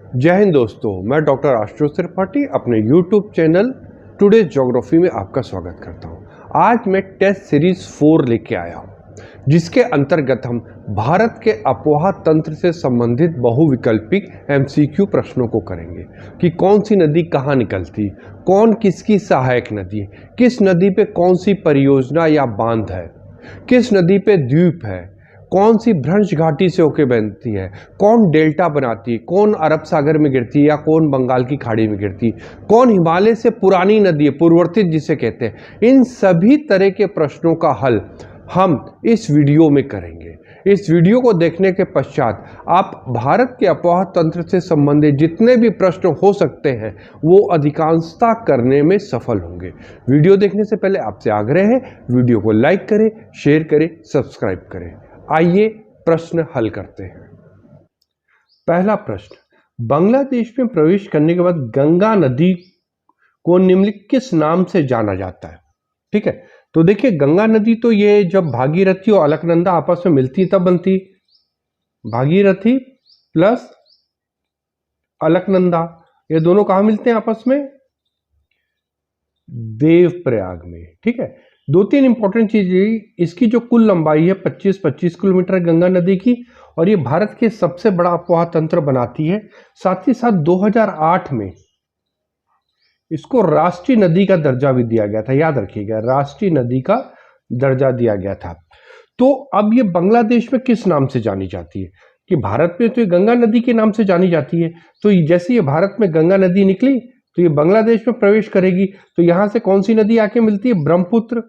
जय हिंद दोस्तों, मैं डॉक्टर आशुतोष त्रिपाठी अपने YouTube चैनल टुडे ज्योग्राफी में आपका स्वागत करता हूं। आज मैं टेस्ट सीरीज 4 लेके आया हूं, जिसके अंतर्गत हम भारत के अपोहा तंत्र से संबंधित बहुविकल्पिक MCQ प्रश्नों को करेंगे कि कौन सी नदी कहाँ निकलती, कौन किसकी सहायक नदी है, किस नदी पे कौन सी परियोजना या बांध है, किस नदी पे द्वीप है, कौन सी भ्रंश घाटी से होके बनती है, कौन डेल्टा बनाती है, कौन अरब सागर में गिरती है या कौन बंगाल की खाड़ी में गिरती है, कौन हिमालय से पुरानी नदी है, पूर्ववर्तित जिसे कहते हैं। इन सभी तरह के प्रश्नों का हल हम इस वीडियो में करेंगे। इस वीडियो को देखने के पश्चात आप भारत के अपोहा तंत्र से संबंधित जितने भी प्रश्न हो सकते हैं वो अधिकांशता करने में सफल होंगे। वीडियो देखने से पहले आपसे आग्रह है, वीडियो को लाइक करें, शेयर करें, सब्सक्राइब करें। आइए प्रश्न हल करते हैं। पहला प्रश्न, बांग्लादेश में प्रवेश करने के बाद गंगा नदी को निम्नलिखित किस नाम से जाना जाता है? ठीक है, तो देखिए गंगा नदी तो ये जब भागीरथी और अलकनंदा आपस में मिलती तब बनती। भागीरथी प्लस अलकनंदा ये दोनों कहां मिलते हैं आपस में? देवप्रयाग में। ठीक है, दो तीन इंपॉर्टेंट चीजें, इसकी जो कुल लंबाई है 25 किलोमीटर गंगा नदी की, और ये भारत के सबसे बड़ा अपोहा तंत्र बनाती है। साथ ही साथ 2008 में इसको राष्ट्रीय नदी का दर्जा भी दिया गया था, याद रखिएगा, राष्ट्रीय नदी का दर्जा दिया गया था। तो अब ये बांग्लादेश में किस नाम से जानी जाती है? कि भारत में तो ये गंगा नदी के नाम से जानी जाती है। तो जैसे ये भारत में गंगा नदी निकली तो ये बांग्लादेश में प्रवेश करेगी, तो यहां से कौन सी नदी आके मिलती है? ब्रह्मपुत्र।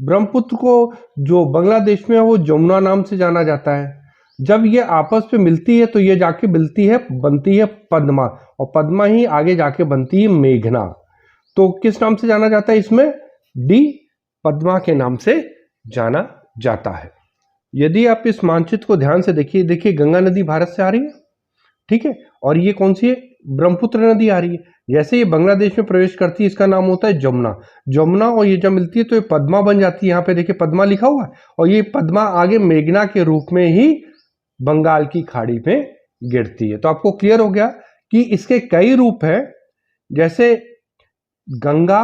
ब्रह्मपुत्र को जो बांग्लादेश में है वो जमुना नाम से जाना जाता है। जब ये आपस में मिलती है तो ये जाके मिलती है, बनती है पद्मा, और पद्मा ही आगे जाके बनती है मेघना। तो किस नाम से जाना जाता है इसमें? डी, पद्मा के नाम से जाना जाता है। यदि आप इस मानचित्र को ध्यान से देखिए, देखिए गंगा नदी भारत से आ रही है, ठीक है, और ये कौन सी है? ब्रह्मपुत्र नदी आ रही है। जैसे ये बांग्लादेश में प्रवेश करती है इसका नाम होता है जमुना। जमुना और ये जब मिलती है तो ये पद्मा बन जाती है। यहाँ पे देखिए पद्मा लिखा हुआ है, और ये पद्मा आगे मेघना के रूप में ही बंगाल की खाड़ी पे गिरती है। तो आपको क्लियर हो गया कि इसके कई रूप हैं, जैसे गंगा,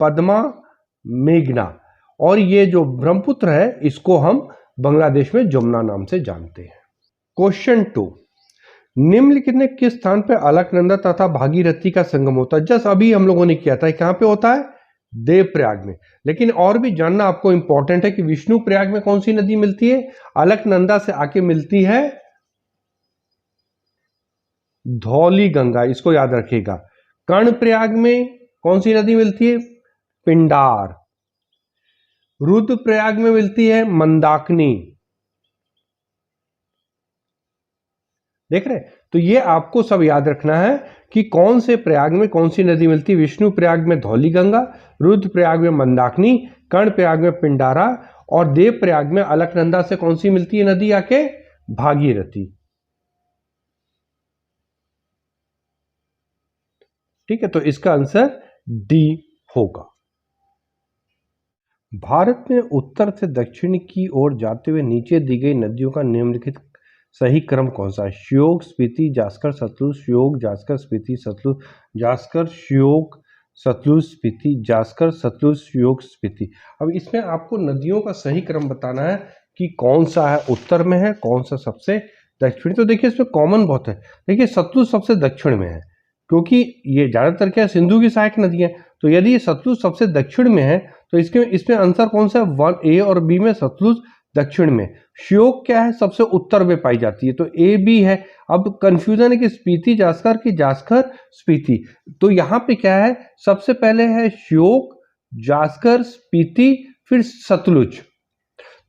पद्मा, मेघना, और ये जो ब्रह्मपुत्र है इसको हम बांग्लादेश में जमुना नाम से जानते हैं। क्वेश्चन 2, निम्नलिखित में किस स्थान पर अलकनंदा तथा भागीरथी का संगम होता है? जस्ट अभी हम लोगों ने किया था, कहां पे होता है? देवप्रयाग में। लेकिन और भी जानना आपको इंपॉर्टेंट है कि विष्णु प्रयाग में कौन सी नदी मिलती है? अलकनंदा से आके मिलती है धौली गंगा, इसको याद रखिएगा। कर्णप्रयाग में कौन सी नदी मिलती है? पिंडार। रुद्रप्रयाग में मिलती है मंदाकिनी। देख रहे? तो ये आपको सब याद रखना है कि कौन से प्रयाग में कौन सी नदी मिलती है। विष्णु प्रयाग में धौली गंगा, रुद्र प्रयाग में मंदाकिनी, कर्ण प्रयाग में पिंडारा, और देव प्रयाग में अलकनंदा से कौन सी मिलती है नदी आके? भागीरथी। ठीक है, तो इसका आंसर डी होगा। भारत में उत्तर से दक्षिण की ओर जाते हुए नीचे दी गई नदियों का निम्नलिखित सही क्रम कौन सा है? श्योक, स्पीति, जास्कर, सतलुज, श्योक, जास्कर, स्पीति, सतलुज, जास्कर, श्योक, सतलुज, स्पीति, जास्कर, सतलुज, श्योक, स्पीति। अब इसमें आपको नदियों का सही क्रम बताना है कि कौन सा है उत्तर में है, कौन सा सबसे दक्षिण। तो देखिए इसमें कॉमन बहुत है। देखिए सतलुज सबसे दक्षिण में है, क्योंकि ये ज्यादातर क्या सिंधु की सहायक नदी है। तो यदि ये सतलुज सबसे दक्षिण में है तो इसमें आंसर कौन सा है? 1 ए और बी में सतलुज दक्षिण में। श्योक क्या है? सबसे उत्तर में पाई जाती है, तो ए बी है। अब कंफ्यूजन है कि स्पीति जास्कर की जास्कर स्पीति, तो यहां पे क्या है? सबसे पहले है श्योक, जास्कर, स्पीति, फिर सतलुज।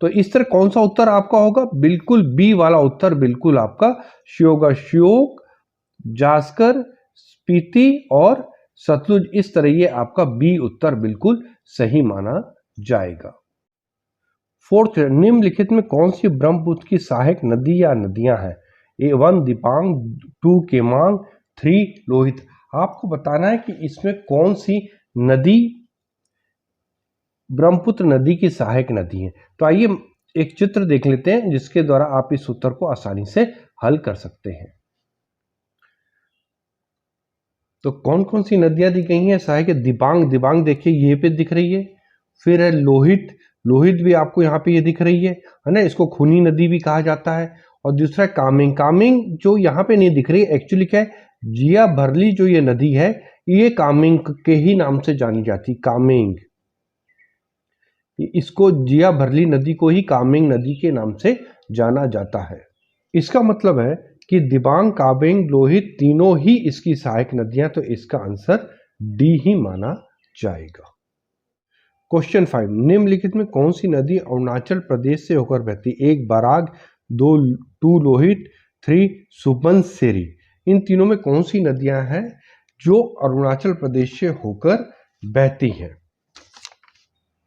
तो इस तरह कौन सा उत्तर आपका होगा? बिल्कुल बी वाला उत्तर बिल्कुल आपका होगा। श्योक, जास्कर, स्पीति और सतलुज, इस तरह ये आपका बी उत्तर बिल्कुल सही माना जाएगा। फोर्थ, निम्नलिखित में कौन सी ब्रह्मपुत्र की सहायक नदी या नदियां हैं? A1 दिबांग, 2 केमांग, 3 लोहित। आपको बताना है कि इसमें कौन सी नदी ब्रह्मपुत्र नदी की सहायक नदी है। तो आइए एक चित्र देख लेते हैं जिसके द्वारा आप इस उत्तर को आसानी से हल कर सकते हैं। तो कौन कौन सी नदियां दी गई हैं? सहायक दिबांग, दिबांग देखिए ये पे दिख रही है। फिर है लोहित, लोहित भी आपको यहाँ पे ये दिख रही है ना, इसको खूनी नदी भी कहा जाता है। और दूसरा है कामेंग, कामेंग जो यहाँ पे नहीं दिख रही है, एक्चुअली क्या है, जिया भरली जो ये नदी है ये कामेंग के ही नाम से जानी जाती, कामेंग। इसको जिया भरली नदी को ही कामेंग नदी के नाम से जाना जाता है। इसका मतलब है कि दिबांग, कामेंग, लोहित तीनों ही इसकी सहायक नदियां, तो इसका आंसर डी ही माना जाएगा। क्वेश्चन 5, निम्नलिखित में कौन सी नदी अरुणाचल प्रदेश से होकर बहती? 1 बराग, 2 लोहित, 3 सुबनसिरी। इन तीनों में कौन सी नदियां हैं जो अरुणाचल प्रदेश से होकर बहती हैं?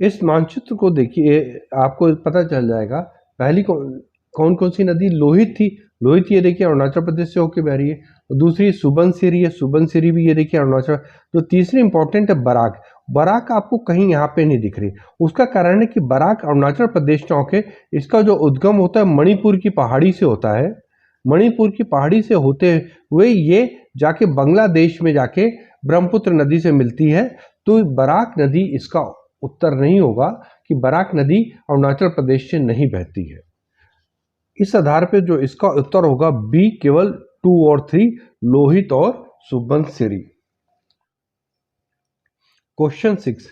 इस मानचित्र को देखिए, आपको पता चल जाएगा। पहली कौन कौन सी नदी? लोहित थी, लोहित ये देखिए अरुणाचल प्रदेश से होकर बह रही है। और दूसरी सुबनसिरी है, सुबनसिरी भी ये देखिए अरुणाचल। जो तीसरी इंपॉर्टेंट है बराक, बराक आपको कहीं यहाँ पे नहीं दिख रही। उसका कारण है कि बराक अरुणाचल प्रदेश से होके, इसका जो उद्गम होता है मणिपुर की पहाड़ी से होता है। मणिपुर की पहाड़ी से होते हुए ये जाके बांग्लादेश में जाके ब्रह्मपुत्र नदी से मिलती है। तो बराक नदी इसका उत्तर नहीं होगा कि बराक नदी अरुणाचल प्रदेश से नहीं बहती है। इस आधार पे जो इसका उत्तर होगा बी, केवल 2 और 3, लोहित और सुबनसिरी। क्वेश्चन 6,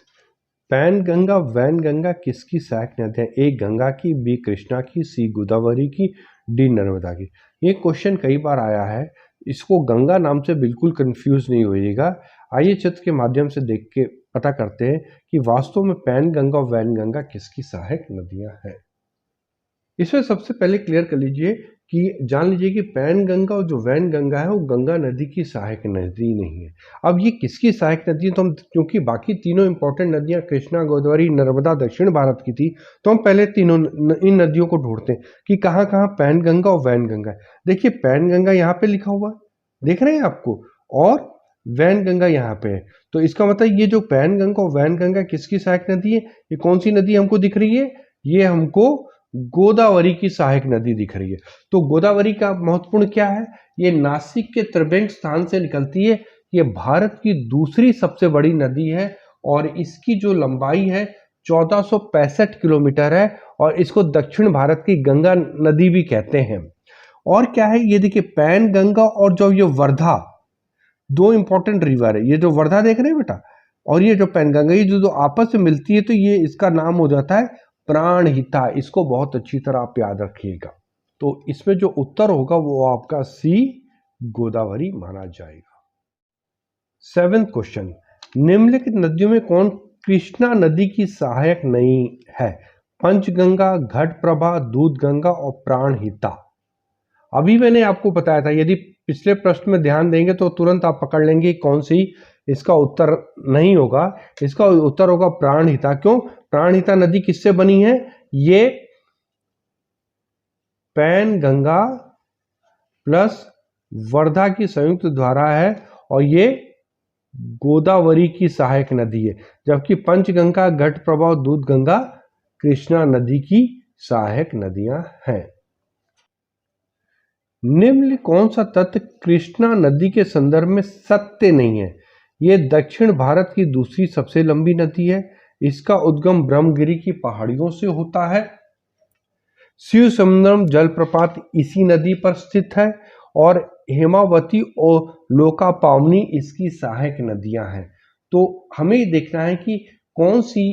पैनगंगा, वैनगंगा किसकी सहायक नदियां? ए गंगा की, बी कृष्णा की, सी गोदावरी की, डी नर्मदा की। ये क्वेश्चन कई बार आया है, इसको गंगा नाम से बिल्कुल कंफ्यूज नहीं होइएगा। आइए चित्र के माध्यम से देख के पता करते हैं कि वास्तव में पैनगंगा और वैनगंगा किसकी सहायक नदियां हैं। इसमें सबसे पहले क्लियर कर लीजिए कि जान लीजिए कि पैनगंगा और जो वैनगंगा है वो गंगा नदी की सहायक नदी नहीं है। अब ये किसकी सहायक नदी है? तो हम, क्योंकि बाकी तीनों इंपॉर्टेंट नदियां कृष्णा, गोदावरी, नर्मदा दक्षिण भारत की थी, तो हम पहले तीनों इन नदियों को ढूंढते हैं कि कहाँ कहाँ पैनगंगा और वैनगंगा है। देखिए पैनगंगा यहाँ पे लिखा हुआ है, देख रहे हैं आपको, और वैनगंगा यहाँ पे है। तो इसका मतलब ये जो पैनगंगा और वैनगंगा किसकी सहायक नदी है? ये कौन सी नदी हमको दिख रही है? ये हमको गोदावरी की सहायक नदी दिख रही है। तो गोदावरी का महत्वपूर्ण क्या है? ये नासिक के त्रिवेंग स्थान से निकलती है। ये भारत की दूसरी सबसे बड़ी नदी है और इसकी जो लंबाई है 1465 किलोमीटर है, और इसको दक्षिण भारत की गंगा नदी भी कहते हैं। और क्या है, ये देखिए पैनगंगा और जो ये वर्धा, दो इंपॉर्टेंट रिवर है। ये जो वर्धा देख रहे हैं बेटा, और ये जो पैनगंगा, ये जो आपस में मिलती है, तो ये इसका नाम हो जाता है प्राणहिता। इसको बहुत अच्छी तरह आप याद रखिएगा। तो इसमें जो उत्तर होगा वो आपका सी, गोदावरी माना जाएगा। 7th क्वेश्चन, निम्नलिखित नदियों में कौन कृष्णा नदी की सहायक नहीं है? पंचगंगा, घटप्रभा, दूधगंगा और प्राणहिता। अभी मैंने आपको बताया था, यदि पिछले प्रश्न में ध्यान देंगे तो तुरंत आप पकड़ लेंगे कौन सी इसका उत्तर नहीं होगा। इसका उत्तर होगा प्राणहिता। क्यों? प्राणहिता नदी किससे बनी है? ये पैनगंगा प्लस वर्धा की संयुक्त धारा है और ये गोदावरी की सहायक नदी है, जबकि पंचगंगा, घटप्रभा, दूधगंगा कृष्णा नदी की सहायक नदियां हैं। निम्न कौन सा तथ्य कृष्णा नदी के संदर्भ में सत्य नहीं है? ये दक्षिण भारत की दूसरी सबसे लंबी नदी है। इसका उद्गम ब्रह्मगिरी की पहाड़ियों से होता है। शिव समुद्रम जलप्रपात इसी नदी पर स्थित है और हेमावती और लोकापावनी इसकी सहायक नदियां हैं। तो हमें देखना है कि कौन सी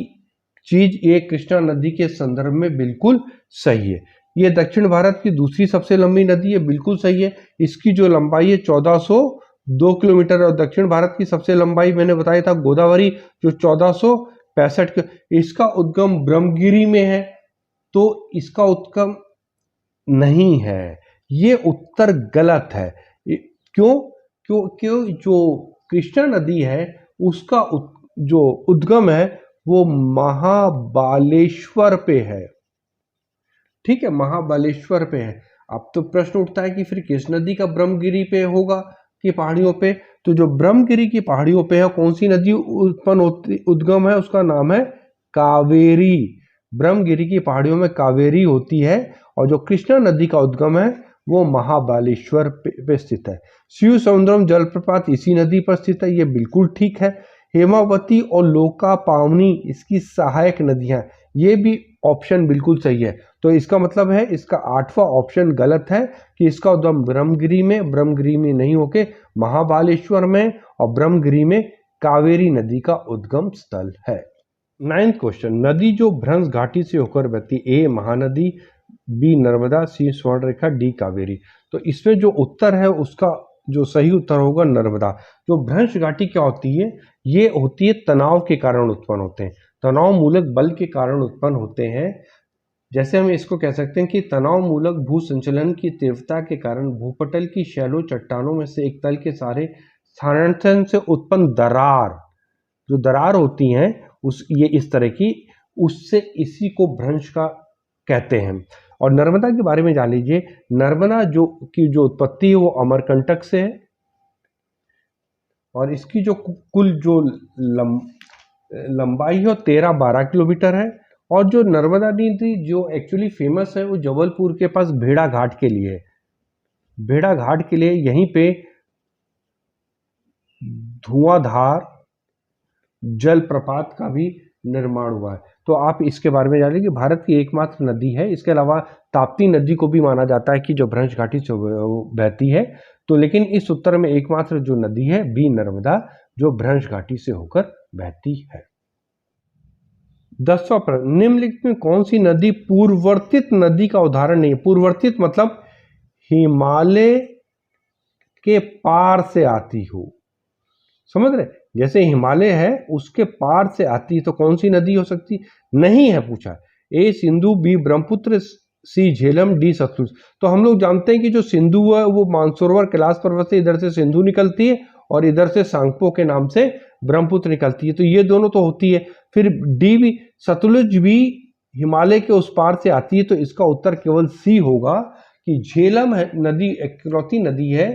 चीज ये कृष्णा नदी के संदर्भ में बिल्कुल सही है। ये दक्षिण भारत की दूसरी सबसे लंबी नदी है, बिल्कुल सही है। इसकी जो लंबाई है 1402 किलोमीटर, और दक्षिण भारत की सबसे लंबाई मैंने बताया था गोदावरी जो 1465। इसका उद्गम ब्रह्मगिरी में है, तो इसका उद्गम नहीं है। ये उत्तर गलत है। क्यों? क्यों? जो कृष्णा नदी है उसका जो उद्गम है वो महाबालेश्वर पे है। ठीक है, महाबालेश्वर पे है। अब तो प्रश्न उठता है कि फिर किस नदी का ब्रह्मगिरी पे होगा कि पहाड़ियों पे? तो जो ब्रह्मगिरी की पहाड़ियों पे है, कौन सी नदी उत्पन्न होती, उद्गम है, उसका नाम है कावेरी। ब्रह्मगिरी की पहाड़ियों में कावेरी होती है और जो कृष्णा नदी का उद्गम है वो महाबालेश्वर पे स्थित है। शिव समुद्रम जलप्रपात इसी नदी पर स्थित है, ये बिल्कुल ठीक है। हेमावती और लोका पावनी इसकी सहायक नदियां, ये भी ऑप्शन बिल्कुल सही है। तो इसका मतलब है इसका 8वां ऑप्शन गलत है कि इसका उद्गम ब्रह्मगिरी में नहीं होके महाबालेश्वर में और ब्रह्मगिरी में कावेरी नदी का उद्गम स्थल है। 9th क्वेश्चन, नदी जो भ्रंश घाटी से होकर बहती, ए महानदी, बी नर्मदा, सी स्वर्णरेखा, डी कावेरी। तो इसमें जो उत्तर है उसका जो सही उत्तर होगा नर्मदा। जो भ्रंश घाटी क्या होती है, ये होती है तनाव के कारण उत्पन्न होते हैं, तनाव मूलक बल के कारण उत्पन्न होते हैं। जैसे हम इसको कह सकते हैं कि तनाव मूलक भू संचलन की तीव्रता के कारण भूपटल की शैलो चट्टानों में से एक तल के सारे स्थानांतरण से उत्पन्न दरार, जो दरार होती हैं ये इस तरह की, उससे इसी को भ्रंश का कहते हैं। और नर्मदा के बारे में जान लीजिए, नर्मदा जो उत्पत्ति है वो अमरकंटक से है और इसकी जो कुल जो लंबाई है 13-12 किलोमीटर है। और जो नर्मदा नदी जो एक्चुअली फेमस है वो जबलपुर के पास भेड़ा घाट के लिए है। भेड़ा घाट के लिए यहीं पे धुआंधार जलप्रपात का भी निर्माण हुआ है। तो आप इसके बारे में जानिए कि भारत की एकमात्र नदी है। इसके अलावा ताप्ती नदी को भी माना जाता है कि जो भ्रंश घाटी से बहती है। तो लेकिन इस उत्तर में एकमात्र जो नदी है बी नर्मदा, जो भ्रंश घाटी से होकर बहती है। 10वां प्रश्न, निम्नलिखित में कौन सी नदी पूर्ववर्तित नदी का उदाहरण नहीं है? पूर्ववर्तित मतलब हिमालय के पार से आती हो, समझ रहे? जैसे हिमालय है उसके पार से आती है, तो कौन सी नदी हो सकती? नहीं है पूछा। ए सिंधु, बी ब्रह्मपुत्र, सी झेलम, डी सतलुज। तो हम लोग जानते हैं कि जो सिंधु है वो मानसरोवर कैलाश पर्वत से इधर से सिंधु निकलती है और इधर से सांगपो के नाम से ब्रह्मपुत्र निकलती है। तो ये दोनों तो होती है। फिर डी भी, सतलुज भी हिमालय के उस पार से आती है। तो इसका उत्तर केवल सी होगा कि झेलम है नदी इकलौती नदी है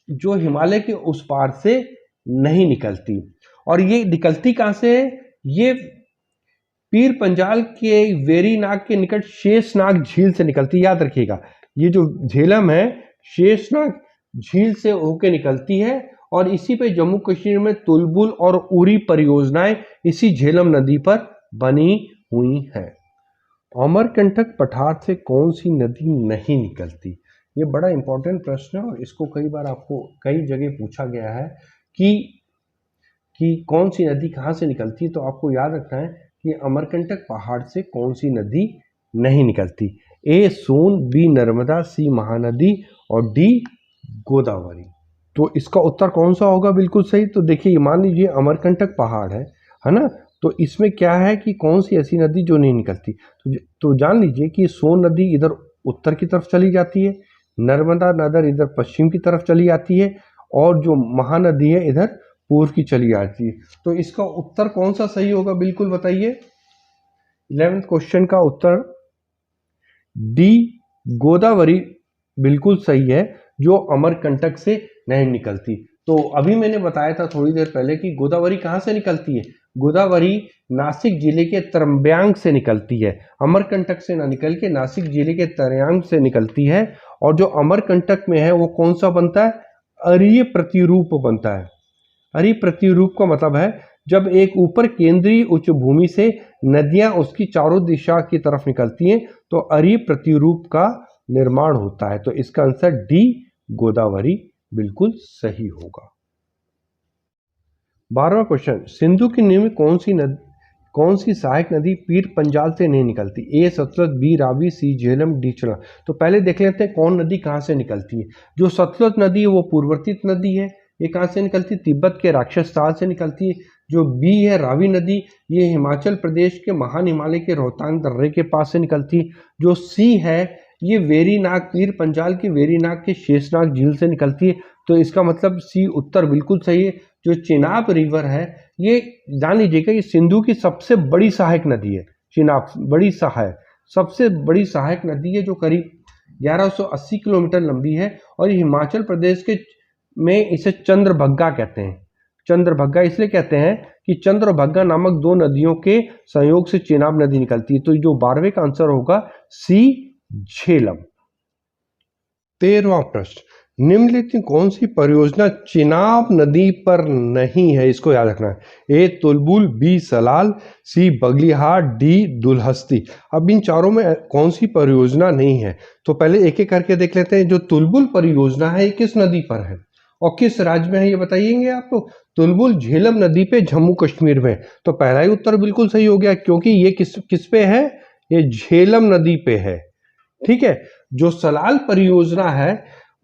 जो हिमालय के उस पार से नहीं निकलती। और ये निकलती कहां से है? ये पीर पंजाल के वेरीनाग के निकट शेषनाग झील से निकलती। याद रखिएगा, ये जो झेलम है शेषनाग झील से होके निकलती है और इसी पे जम्मू कश्मीर में तुलबुल और उरी परियोजनाएं इसी झेलम नदी पर बनी हुई है। अमरकंटक पठार से कौन सी नदी नहीं निकलती? ये बड़ा इंपॉर्टेंट प्रश्न है और इसको कई बार आपको कई जगह पूछा गया है कि कौन सी नदी कहाँ से निकलती है। तो आपको याद रखना है कि अमरकंटक पहाड़ से कौन सी नदी नहीं निकलती। ए सोन, बी नर्मदा, सी महानदी और डी गोदावरी। तो इसका उत्तर कौन सा होगा बिल्कुल सही? तो देखिए, मान लीजिए अमरकंटक पहाड़ है ना, तो इसमें क्या है कि कौन सी ऐसी नदी जो नहीं निकलती। तो जान लीजिए कि सोन नदी इधर उत्तर की तरफ चली जाती है, नर्मदा नदी इधर पश्चिम की तरफ चली आती है और जो महानदी है इधर पूर्व की चली आती है। तो इसका उत्तर कौन सा सही होगा बिल्कुल बताइए। 11th क्वेश्चन का उत्तर डी गोदावरी बिल्कुल सही है, जो अमरकंटक से नहीं निकलती। तो अभी मैंने बताया था थोड़ी देर पहले कि गोदावरी कहाँ से निकलती है। गोदावरी नासिक जिले के त्रंब्यांग से निकलती है, अमरकंटक से ना निकल के नासिक जिले के त्रंब्यांग से निकलती है। और जो अमरकंटक में है वो कौन सा बनता है? अरीय प्रतिरूप बनता है। अरीय प्रतिरूप का मतलब है जब एक ऊपर केंद्रीय उच्च भूमि से नदियां उसकी चारों दिशा की तरफ निकलती हैं तो अरीय प्रतिरूप का निर्माण होता है। तो इसका आंसर डी गोदावरी बिल्कुल सही होगा। 12वां क्वेश्चन, सिंधु की नींव में कौन सी सहायक नदी पीर पंजाल से नहीं निकलती? ए सतलुज, बी रावी, सी झेलम, डी चना। तो पहले देख लेते हैं कौन नदी कहाँ से निकलती है। जो सतलुज नदी है वो पूर्ववर्तित नदी है, ये कहाँ से निकलती है? तिब्बत के राक्षस ताल से निकलती है। जो बी है रावी नदी, ये हिमाचल प्रदेश के महान हिमालय के रोहतांग दर्रे के पास से निकलती है। जो सी है ये वेरीनाग, पीर पंजाल की वेरीनाग के शेषनाग झील से निकलती है। तो इसका मतलब सी उत्तर बिल्कुल सही है। जो चेनाब रिवर है ये जान लीजिएगा कि सिंधु की सबसे बड़ी सहायक नदी है। चेनाब सबसे बड़ी सहायक नदी है जो करीब 1180 किलोमीटर लंबी है और हिमाचल प्रदेश के में इसे चंद्रभंगा कहते हैं। चंद्रभग्गा इसलिए कहते हैं कि चंद्रभग्गा नामक दो नदियों के संयोग से चेनाब नदी निकलती है। तो जो 12वें का आंसर होगा सी झेलम। 13वां प्रश्न, निम्नलिखित में कौन सी परियोजना चेनाब नदी पर नहीं है? इसको याद रखना है। ए तुलबुल, बी सलाल, सी बगलिहाट, डी दुलहस्ती। अब इन चारों में कौन सी परियोजना नहीं है? तो पहले एक एक करके देख लेते हैं। जो तुलबुल परियोजना है ये किस नदी पर है और किस राज्य में है ये बताइएंगे आप लोग। तुलबुल झेलम नदी पे जम्मू कश्मीर में। तो पहला ही उत्तर बिल्कुल सही हो गया, क्योंकि ये किस पे है? ये झेलम नदी पे है। ठीक है। जो सलाल परियोजना है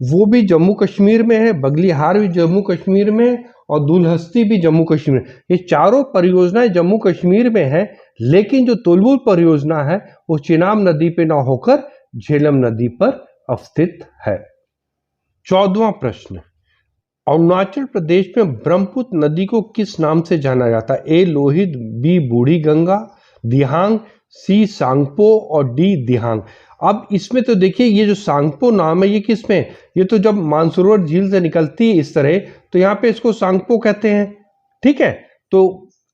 वो भी जम्मू कश्मीर में है, बगलिहार भी जम्मू कश्मीर में और दुलहस्ती भी जम्मू कश्मीर में। ये चारों परियोजनाएं जम्मू कश्मीर में है, लेकिन जो तुलबुल परियोजना है वो चेनाब नदी पे ना होकर झेलम नदी पर अवस्थित है। 14वां प्रश्न, अरुणाचल प्रदेश में ब्रह्मपुत्र नदी को किस नाम से जाना जाता है? ए लोहित, बी बूढ़ी गंगा, दिहांग, सी सांगपो और डी दिहांग। अब इसमें तो देखिए ये जो सांगपो नाम है ये किस में? ये तो जब मानसरोवर झील से निकलती है इस तरह, तो यहाँ पे इसको सांगपो कहते हैं। ठीक है। तो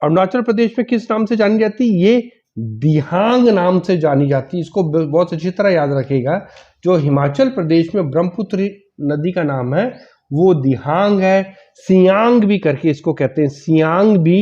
अरुणाचल प्रदेश में किस नाम से जानी जाती है? ये दिहांग नाम से जानी जाती है। इसको बहुत अच्छी तरह याद रखिएगा। जो हिमाचल प्रदेश में ब्रह्मपुत्र नदी का नाम है वो दिहांग है। सियांग भी करके इसको कहते हैं, सियांग भी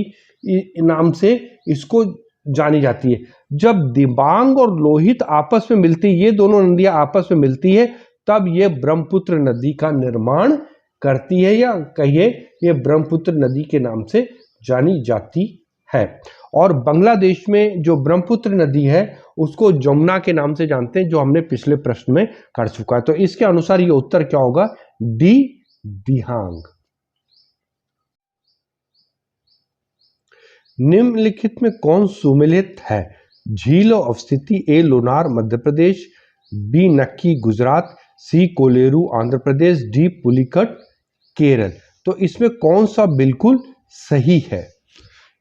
नाम से इसको जानी जाती है। जब दिबांग और लोहित आपस में मिलती है, ये दोनों नदियां आपस में मिलती है, तब ये ब्रह्मपुत्र नदी का निर्माण करती है, या कहिए ये ब्रह्मपुत्र नदी के नाम से जानी जाती है। और बांग्लादेश में जो ब्रह्मपुत्र नदी है उसको जमुना के नाम से जानते हैं, जो हमने पिछले प्रश्न में कर चुका है। तो इसके अनुसार ये उत्तर क्या होगा? डी दिहांग। निम्नलिखित में कौन सुमेलित है? झील और अवस्थिति। ए लोनार मध्य प्रदेश, बी नक्की गुजरात, सी कोलेरू आंध्र प्रदेश, डी पुलिकट केरल। तो इसमें कौन सा बिल्कुल सही है?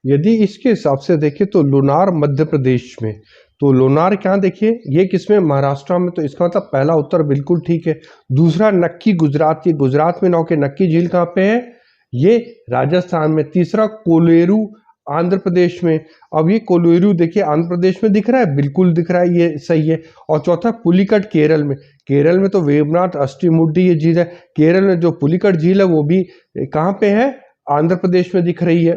यदि इसके हिसाब से देखें तो लोनार मध्य प्रदेश में, तो लोनार क्या देखिए ये किसमें? महाराष्ट्र में। तो इसका मतलब पहला उत्तर बिल्कुल ठीक है। दूसरा नक्की गुजरात, ये गुजरात में ना होकर नक्की झील कहाँ पे है? ये राजस्थान में। तीसरा कोलेरू आंध्र प्रदेश में। अब ये कोलेरू देखिए आंध्र प्रदेश में दिख रहा है, बिल्कुल दिख रहा है, ये सही है। और चौथा पुलिकट केरल में। केरल में तो वेवनाथ अष्टीमुड्डी ये झील है। केरल में जो पुलिकट झील है वो भी कहाँ पे है? आंध्र प्रदेश में दिख रही है।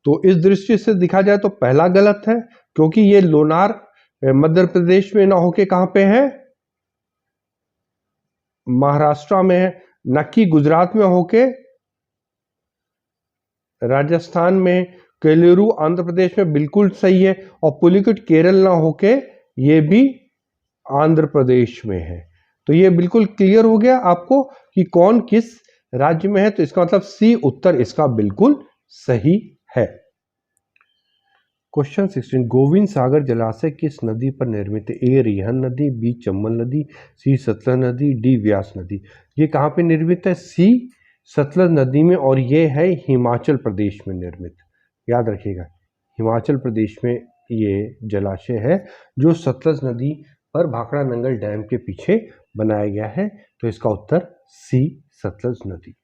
तो इस दृष्टि से देखा जाए तो पहला गलत है, क्योंकि ये लोनार मध्य प्रदेश में ना होके कहां पे है? महाराष्ट्र में है। नक्की गुजरात में होके राजस्थान में। केलेरू आंध्र प्रदेश में बिल्कुल सही है। और पुलिकट केरल ना होके ये भी आंध्र प्रदेश में है। तो ये बिल्कुल क्लियर हो गया आपको कि कौन किस राज्य में है। तो इसका मतलब सी उत्तर इसका बिल्कुल सही है। क्वेश्चन 16, गोविंद सागर जलाशय किस नदी पर निर्मित है? ए रिहन नदी, बी चंबल नदी, सी सतलज नदी, डी व्यास नदी। ये कहाँ पे निर्मित है? सी सतलज नदी में, और ये है हिमाचल प्रदेश में निर्मित। याद रखिएगा, हिमाचल प्रदेश में ये जलाशय है जो सतलज नदी पर भाखड़ा नंगल डैम के पीछे बनाया गया है। तो इसका उत्तर सी सतलज नदी।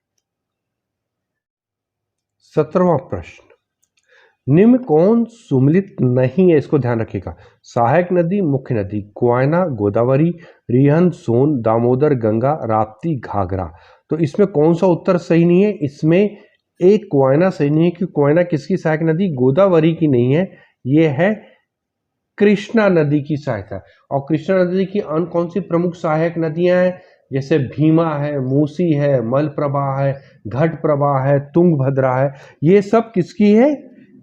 17वां प्रश्न, निम्न कौन सुमेलित नहीं है? इसको ध्यान रखिएगा। सहायक नदी, मुख्य नदी। कोयना, गोदावरी, रिहन, सोन, दामोदर, गंगा, राप्ती, घाघरा। तो इसमें कौन सा उत्तर सही नहीं है? इसमें एक कोयना सही नहीं है, क्योंकि कोयना किसकी सहायक नदी? गोदावरी की नहीं है, ये है कृष्णा नदी की सहायक है। और कृष्णा नदी की अन्य कौन सी प्रमुख सहायक नदियां हैं? जैसे भीमा है, मूसी है, मलप्रभा है, घटप्रभा है, तुंगभद्रा है। ये सब किसकी है?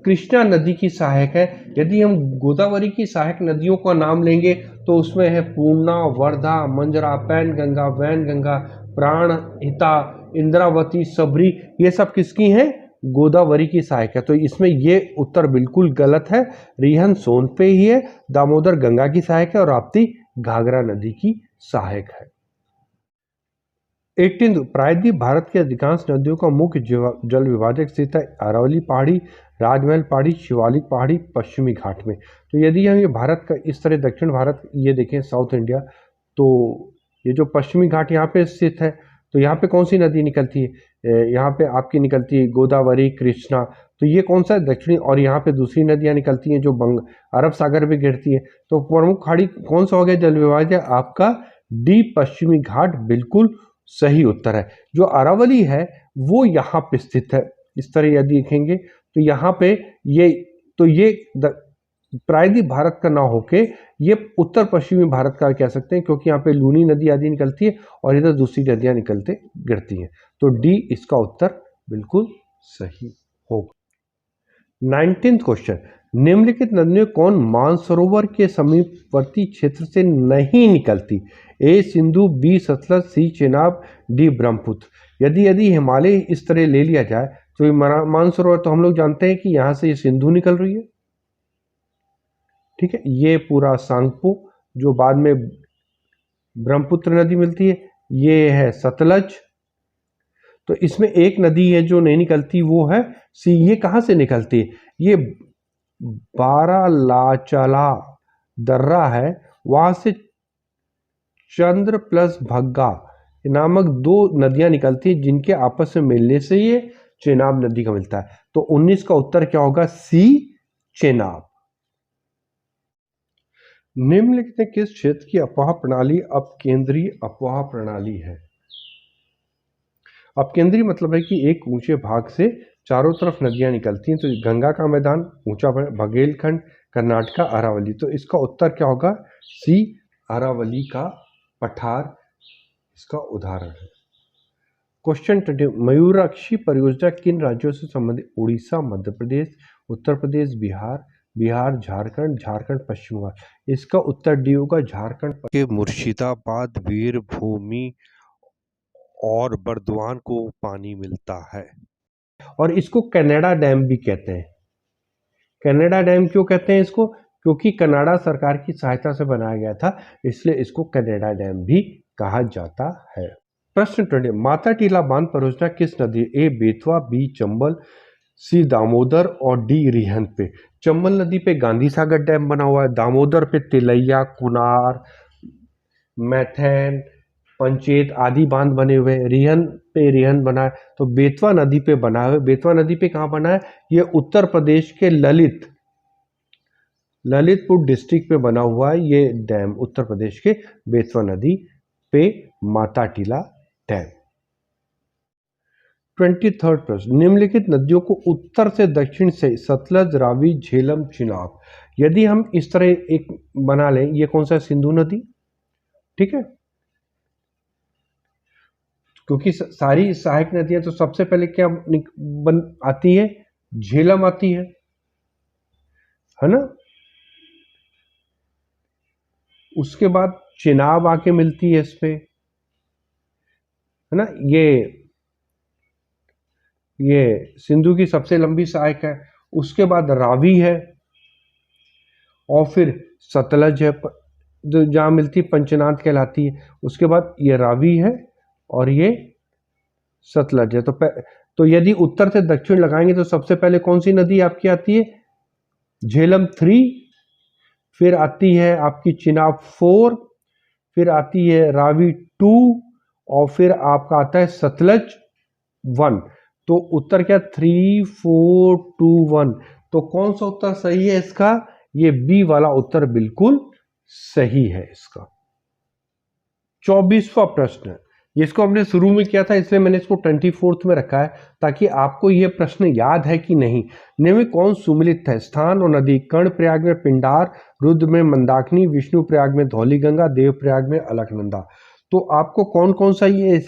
कृष्णा नदी की सहायक है। यदि हम गोदावरी की सहायक नदियों का नाम लेंगे तो उसमें है पूर्णा, वर्धा, मंजरा, पैनगंगा, वैनगंगा, प्राणहिता, इंद्रावती, सबरी। ये सब किसकी हैं? गोदावरी की सहायक है। तो इसमें ये उत्तर बिल्कुल गलत है। रिहन सोन पे ही है, दामोदर गंगा की सहायक है और राप्ती घाघरा नदी की सहायक है। 18 प्रायद्वीप भारत की अधिकांश नदियों का मुख्य जल विभाजक स्थित है अरावली पहाड़ी, राजमहल पहाड़ी, शिवालिक पहाड़ी, पश्चिमी घाट में। तो यदि हम ये भारत का इस तरह दक्षिण भारत ये देखें साउथ इंडिया, तो ये जो पश्चिमी घाट यहाँ पे स्थित है, तो यहाँ पे कौन सी नदी निकलती है? यहाँ पे आपकी निकलती है गोदावरी, कृष्णा। तो ये कौन सा है? दक्षिणी। और यहाँ पे दूसरी नदियाँ निकलती हैं जो अरब सागर में गिरती है। तो प्रमुख खाड़ी कौन सा हो गया जल विभाजन? आपका डी पश्चिमी घाट बिल्कुल सही उत्तर है। जो अरावली है वो यहाँ पे स्थित है। इस तरह यदि देखेंगे तो यहाँ पे ये प्रायद्वीप भारत का ना होके ये उत्तर पश्चिमी भारत का कह सकते हैं, क्योंकि यहाँ पे लूनी नदी आदि निकलती है और इधर दूसरी नदियां निकलते गिरती हैं। तो डी इसका उत्तर बिल्कुल सही होगा। 19th क्वेश्चन, निम्नलिखित नदियों कौन मानसरोवर के समीपवर्ती क्षेत्र से नहीं निकलती? ए सिंधु, बी सतलज, सी चेनाब, डी ब्रह्मपुत्र। यदि हिमालय इस तरह ले लिया जाए तो ये मानसरोवर तो हम लोग जानते हैं कि यहाँ से ये सिंधु निकल रही है, ठीक है। ये पूरा सांगपो जो बाद में ब्रह्मपुत्र नदी मिलती है, ये है सतलज। तो इसमें एक नदी है जो नहीं निकलती, वो है सी। ये कहां से निकलती है? ये बारालाचला दर्रा है, वहां से चंद्र प्लस भग्गा नामक दो नदियां निकलती है, जिनके आपस में मिलने से ये चेनाब नदी का मिलता है। तो 19 का उत्तर क्या होगा? सी चेनाब। निम्नलिखित में किस क्षेत्र की अफवाह प्रणाली अपकेंद्रीय अफवाह प्रणाली है? अपकेंद्रीय मतलब है कि एक ऊंचे भाग से चारों तरफ नदियां निकलती हैं। तो गंगा का मैदान ऊंचा, बघेलखंड, कर्नाटका, अरावली। तो इसका उत्तर क्या होगा? सी अरावली का पठार इसका उदाहरण है। क्वेश्चन 20, मयूराक्षी परियोजना किन राज्यों से संबंधित? उड़ीसा, मध्य प्रदेश, उत्तर प्रदेश, बिहार, झारखंड, पश्चिम बंगाल। इसका उत्तर डी होगा, झारखंड के मुर्शिदाबाद, वीरभूमि और बर्दवान को पानी मिलता है। और इसको कनाडा डैम भी कहते हैं। कनाडा डैम क्यों कहते हैं इसको? क्योंकि कनाडा सरकार की सहायता से बनाया गया था, इसलिए इसको कनाडा डैम भी कहा जाता है। प्रश्न 20, माता टीला बांध परियोजना किस नदी? ए बेतवा, बी चंबल, सी दामोदर और डी रिहंद पे। चंबल नदी पे गांधी सागर डैम बना हुआ है, दामोदर पे तिलैया, कुनार, मैथन, पंचेत आदि बांध बने हुए, रिहंद पे रिहंद बना है। तो बेतवा नदी पे बना है। बेतवा नदी पे कहाँ बना है? ये उत्तर प्रदेश के ललितपुर डिस्ट्रिक्ट पे बना हुआ है ये डैम, उत्तर प्रदेश के बेतवा नदी पे माता टीला डैम। 23rd प्रश्न, निम्नलिखित नदियों को उत्तर से दक्षिण से सतलज, रावी, झेलम, चिनाब। यदि हम इस तरह एक बना लें, ये कौन सा है? सिंधु नदी, ठीक है। क्योंकि सारी सहायक नदियां, तो सबसे पहले क्या आती है? झेलम आती है ना। उसके बाद चिनाब आके मिलती है इस पे, है ना। ये सिंधु की सबसे लंबी सहायक है। उसके बाद रावी है और फिर सतलज है, जो जहाँ मिलती पंचनाद कहलाती है। उसके बाद ये रावी है और ये सतलज है। तो यदि उत्तर से दक्षिण लगाएंगे तो सबसे पहले कौन सी नदी आपकी आती है? झेलम 3, फिर आती है आपकी चिनाब 4, फिर आती है रावी 2 और फिर आपका आता है सतलज 1। तो उत्तर क्या? 3, 4, 2, 1। तो कौन सा उत्तर सही है इसका? ये बी वाला उत्तर बिल्कुल सही है इसका। 24वां प्रश्न, जिसको हमने शुरू में किया था इसलिए मैंने इसको 24th में रखा है, ताकि आपको यह प्रश्न याद है कि नहीं। निम्न कौन सुमिलित है? स्थान और नदी। कर्ण प्रयाग में पिंडार, रुद्र में मंदाकिनी, विष्णु प्रयाग में धौलीगंगा, देव प्रयाग में अलकनंदा। तो आपको कौन कौन सा ये?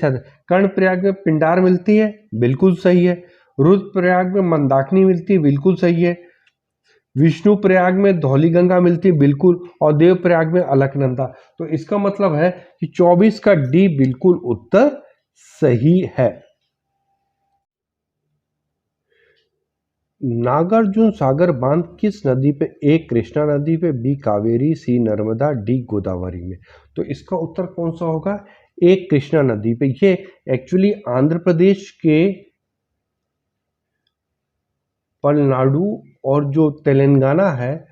कर्ण प्रयाग में पिंडार मिलती है, बिल्कुल सही है। रुद्र प्रयाग में मंदाकिनी मिलती है, बिल्कुल सही है। विष्णु प्रयाग में धौलीगंगा मिलती है, बिल्कुल। और देव प्रयाग में अलकनंदा। तो इसका मतलब है कि 24 का डी बिल्कुल उत्तर सही है। नागार्जुन सागर बांध किस नदी पे? ए कृष्णा नदी पे, बी कावेरी, सी नर्मदा, डी गोदावरी में। तो इसका उत्तर कौन सा होगा? ए कृष्णा नदी पे। ये एक्चुअली आंध्र प्रदेश के पलनाडु और जो तेलंगाना है,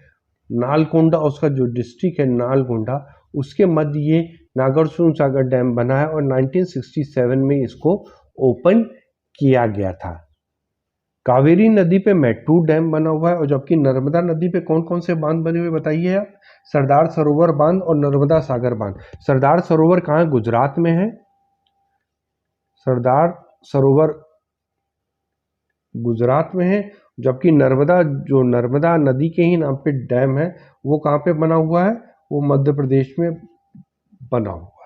नालकोंडा उसका जो डिस्ट्रिक्ट है नालकोंडा, उसके मध्य ये नागार्जुन सागर डैम बना है और 1967 में इसको ओपन किया गया था। कावेरी नदी पे मैट्टूर डैम बना हुआ है, और जबकि नर्मदा नदी पे कौन कौन से बांध बने हुए बताइए आप? सरदार सरोवर बांध और नर्मदा सागर बांध। सरदार सरोवर कहाँ है? गुजरात में है। सरदार सरोवर गुजरात में है, जबकि नर्मदा नदी के ही नाम पे डैम है वो कहाँ पे बना हुआ है? वो मध्य प्रदेश में बना हुआ